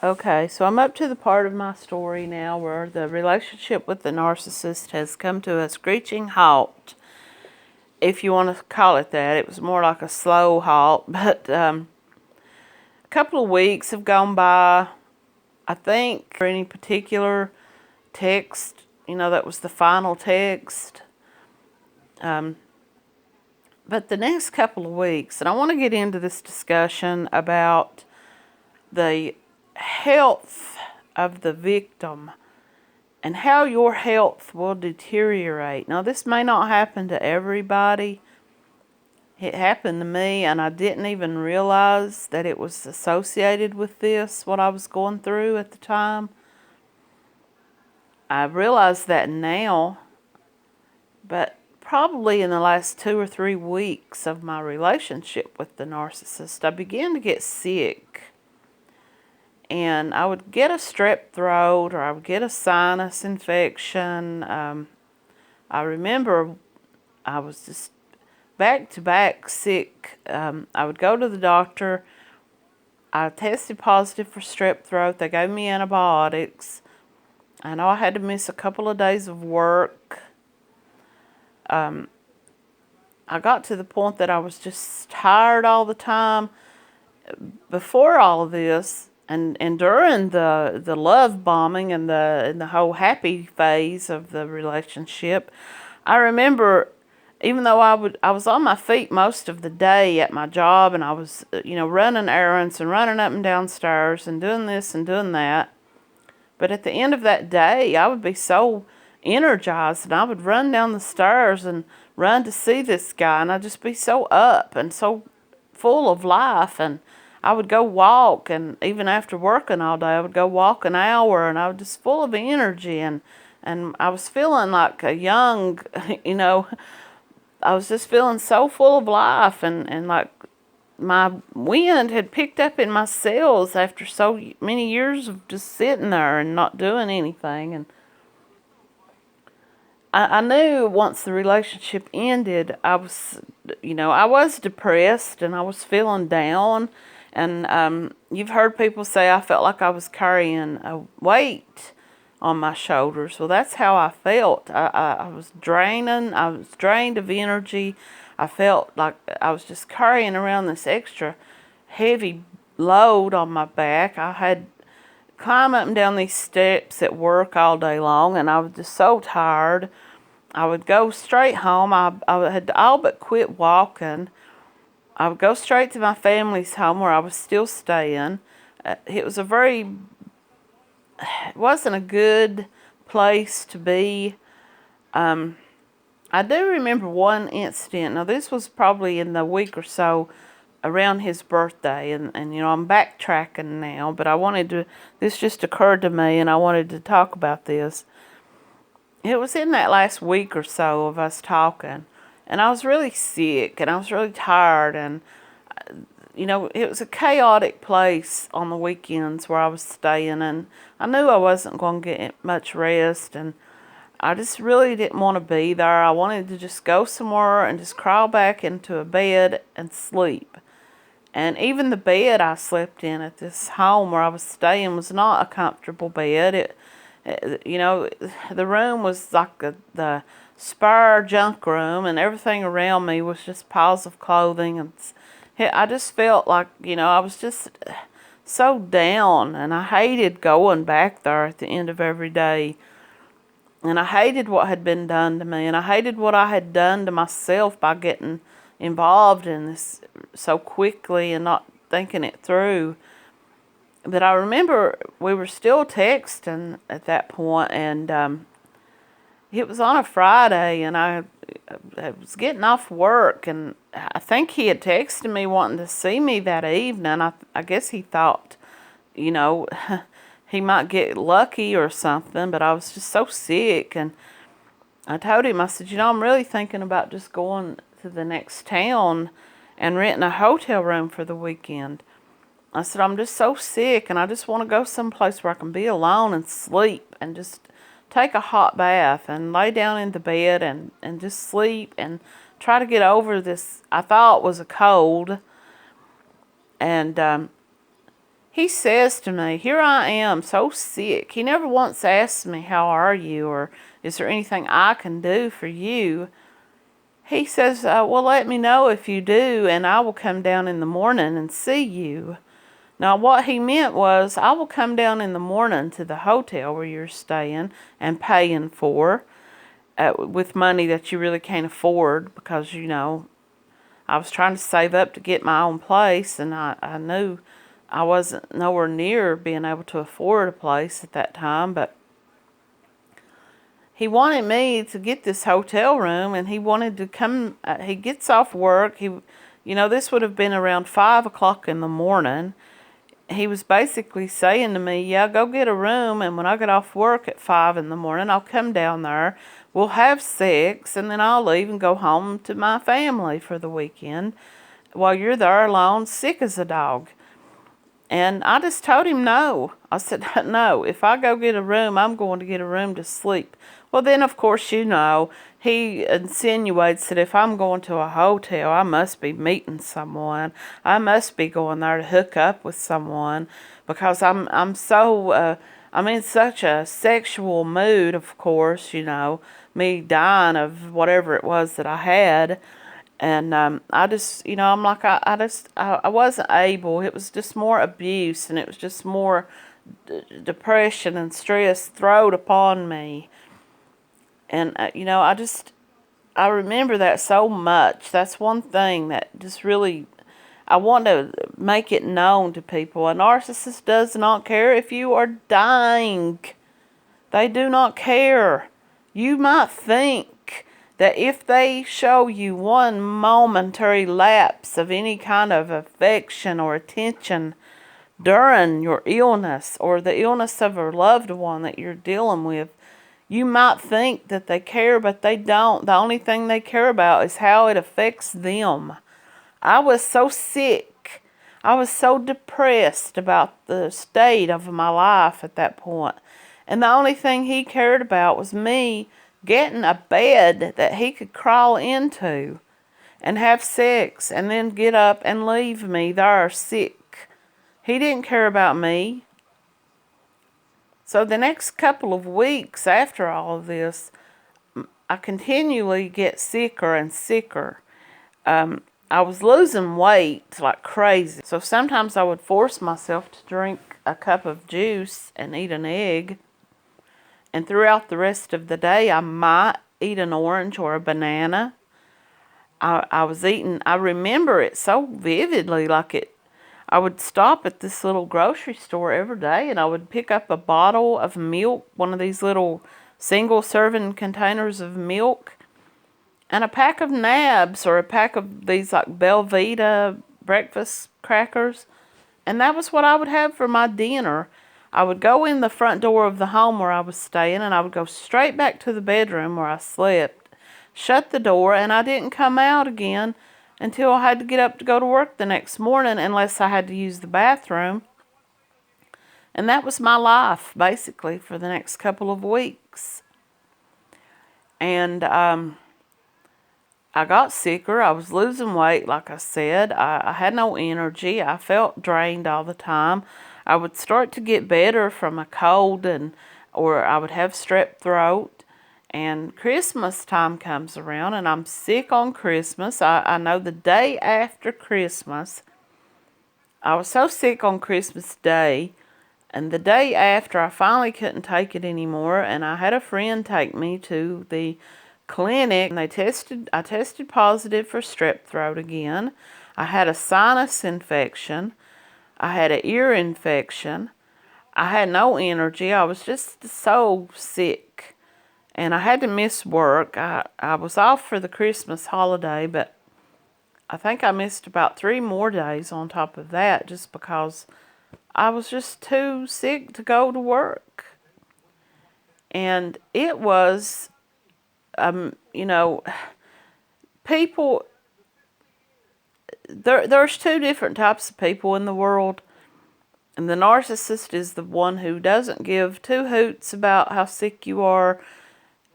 Okay, so I'm up to the part of my story now where the relationship with the narcissist has come to a screeching halt, if you want to call it that. It was more like a slow halt, but a couple of weeks have gone by. I think for any particular text, that was the final text. But the next couple of weeks, and I want to get into this discussion about the health of the victim and how your health will deteriorate. Now, this may not happen to everybody. It happened to me, and I didn't even realize that it was associated with this, what I was going through at the time. I realize that now, but probably in the last 2 or 3 weeks of my relationship with the narcissist, I began to get sick. And I would get a strep throat, or I would get a sinus infection. I remember I was just back-to-back sick. I would go to the doctor. I tested positive for strep throat. They gave me antibiotics. I know I had to miss a couple of days of work. I got to the point that I was just tired all the time. Before all of this, and during the love bombing and the whole happy phase of the relationship, I remember, even though I was on my feet most of the day at my job, and I was running errands and running up and down stairs and doing this and doing that, but at the end of that day, I would be so energized, and I would run down the stairs and run to see this guy, and I'd just be so up and so full of life. And I would go walk, and even after working all day, I would go walk an hour, and I was just full of energy, and I was feeling like a young, I was just feeling so full of life, and like my wind had picked up in my cells after so many years of just sitting there and not doing anything. And I knew once the relationship ended, I was depressed, and I was feeling down. And you've heard people say I felt like I was carrying a weight on my shoulders. Well, that's how I felt. I was draining. I was drained of energy. I felt like I was just carrying around this extra heavy load on my back. I had climb up and down these steps at work all day long, and I was just so tired. I would go straight home. I had all but quit walking. I would go straight to my family's home where I was still staying. It wasn't a good place to be. I do remember one incident. Now, this was probably in the week or so around his birthday, and I'm backtracking now, but this just occurred to me, and I wanted to talk about this. It was in that last week or so of us talking, and I was really sick, and I was really tired, and it was a chaotic place on the weekends where I was staying, and I knew I wasn't going to get much rest, and I just really didn't want to be there. I wanted to just go somewhere and just crawl back into a bed and sleep. And even the bed I slept in at this home where I was staying was not a comfortable bed. The room was like the spare junk room, and everything around me was just piles of clothing. And I just felt like, I was just so down, and I hated going back there at the end of every day. And I hated what had been done to me, and I hated what I had done to myself by getting involved in this so quickly and not thinking it through. But I remember we were still texting at that point, and it was on a Friday, and I was getting off work, and I think he had texted me wanting to see me that evening. I guess he thought, he might get lucky or something, but I was just so sick, and I told him, I said, I'm really thinking about just going to the next town and renting a hotel room for the weekend. I said, I'm just so sick, and I just want to go someplace where I can be alone and sleep and just take a hot bath and lay down in the bed and just sleep and try to get over this, I thought was a cold. And he says to me, here I am, so sick. He never once asked me, how are you, or is there anything I can do for you? He says, well, let me know if you do, and I will come down in the morning and see you. Now, what he meant was, I will come down in the morning to the hotel where you're staying and paying for, with money that you really can't afford, because, you know, I was trying to save up to get my own place, and I knew I wasn't nowhere near being able to afford a place at that time, but he wanted me to get this hotel room, and he wanted to come. He gets off work. You know, this would have been around 5 o'clock in the morning. He was basically saying to me, yeah, go get a room, and when I get off work at 5 in the morning, I'll come down there. We'll have sex, and then I'll leave and go home to my family for the weekend while you're there alone, sick as a dog. And I just told him no. I said, no, if I go get a room, I'm going to get a room to sleep. Well, then, of course, you know, he insinuates that if I'm going to a hotel, I must be meeting someone. I must be going there to hook up with someone, because I'm in such a sexual mood, of course, you know, me dying of whatever it was that I had. And I just, you know, I'm like, I wasn't able. It was just more abuse, and it was just more depression and stress thrown upon me. And, you know, I remember that so much. That's one thing that just really, I want to make it known to people. A narcissist does not care if you are dying. They do not care. You might think that if they show you one momentary lapse of any kind of affection or attention during your illness or the illness of a loved one that you're dealing with, you might think that they care, but they don't. The only thing they care about is how it affects them. I was so sick. I was so depressed about the state of my life at that point. And the only thing he cared about was me getting a bed that he could crawl into and have sex and then get up and leave me there sick. He didn't care about me. So the next couple of weeks after all of this, I continually get sicker and sicker. I was losing weight like crazy. So sometimes I would force myself to drink a cup of juice and eat an egg. And throughout the rest of the day, I might eat an orange or a banana. I remember it so vividly, I would stop at this little grocery store every day, and I would pick up a bottle of milk, one of these little single-serving containers of milk, and a pack of nabs, or a pack of these like Belvita breakfast crackers. And that was what I would have for my dinner. I would go in the front door of the home where I was staying, and I would go straight back to the bedroom where I slept, shut the door, and I didn't come out again until I had to get up to go to work the next morning, unless I had to use the bathroom. And that was my life, basically, for the next couple of weeks. And I got sicker. I was losing weight, like I said. I had no energy. I felt drained all the time. I would start to get better from a cold, or I would have strep throat. And Christmas time comes around, and I'm sick on Christmas. I know the day after Christmas, I was so sick on Christmas Day, and the day after, I finally couldn't take it anymore, and I had a friend take me to the clinic, and I tested positive for strep throat again. I had a sinus infection. I had an ear infection. I had no energy. I was just so sick. And I had to miss work. I was off for the Christmas holiday, but I think I missed about 3 more days on top of that, just because I was just too sick to go to work. And it was, you know, people, there's 2 different types of people in the world. And the narcissist is the one who doesn't give 2 hoots about how sick you are.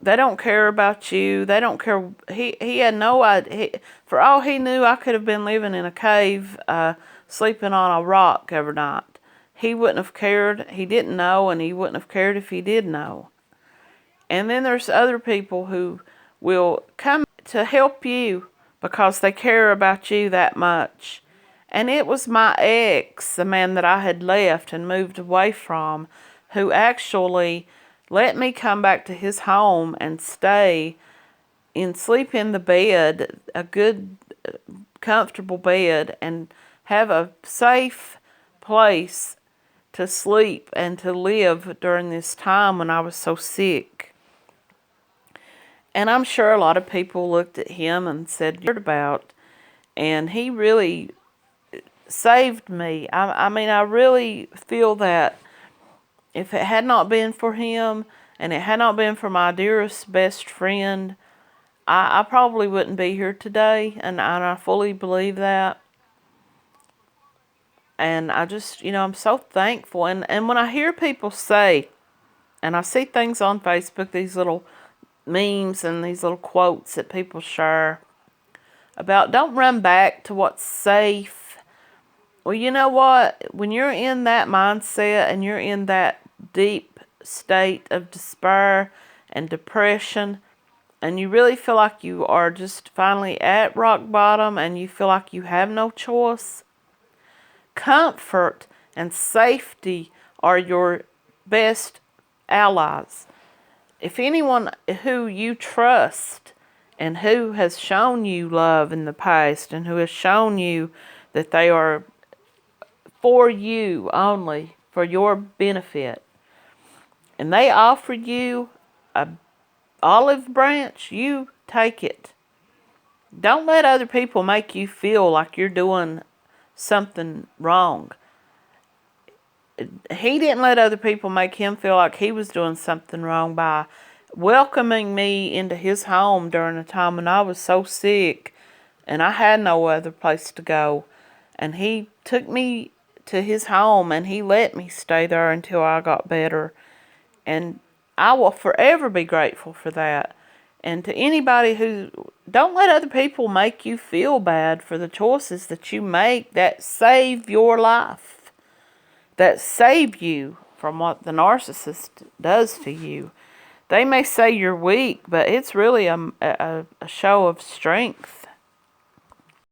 They don't care about you. They don't care. He had no idea. For all he knew, I could have been living in a cave, sleeping on a rock every night. he wouldn't have cared. He didn't know, and he wouldn't have cared if he did know. And then there's other people who will come to help you because they care about you that much. And it was my ex, the man that I had left and moved away from, who actually let me come back to his home and stay and sleep in the bed, a good, comfortable bed, and have a safe place to sleep and to live during this time when I was so sick. And I'm sure a lot of people looked at him and said, "You're about," and he really saved me. I mean, I really feel that if it had not been for him and it had not been for my dearest best friend, I probably wouldn't be here today, and I fully believe that. And I just, I'm so thankful. And when I hear people say, and I see things on Facebook, these little memes and these little quotes that people share about don't run back to what's safe. Well, you know what? When you're in that mindset and you're in that deep state of despair and depression, and you really feel like you are just finally at rock bottom and you feel like you have no choice, comfort and safety are your best allies. If anyone who you trust and who has shown you love in the past and who has shown you that they are for you only, for your benefit, and they offer you a olive branch, you take it. Don't let other people make you feel like you're doing something wrong. He didn't let other people make him feel like he was doing something wrong by welcoming me into his home during a time when I was so sick and I had no other place to go. And he took me to his home and he let me stay there until I got better. And I will forever be grateful for that. And to anybody who, don't let other people make you feel bad for the choices that you make that save your life, that save you from what the narcissist does to you. They may say you're weak, but it's really a show of strength.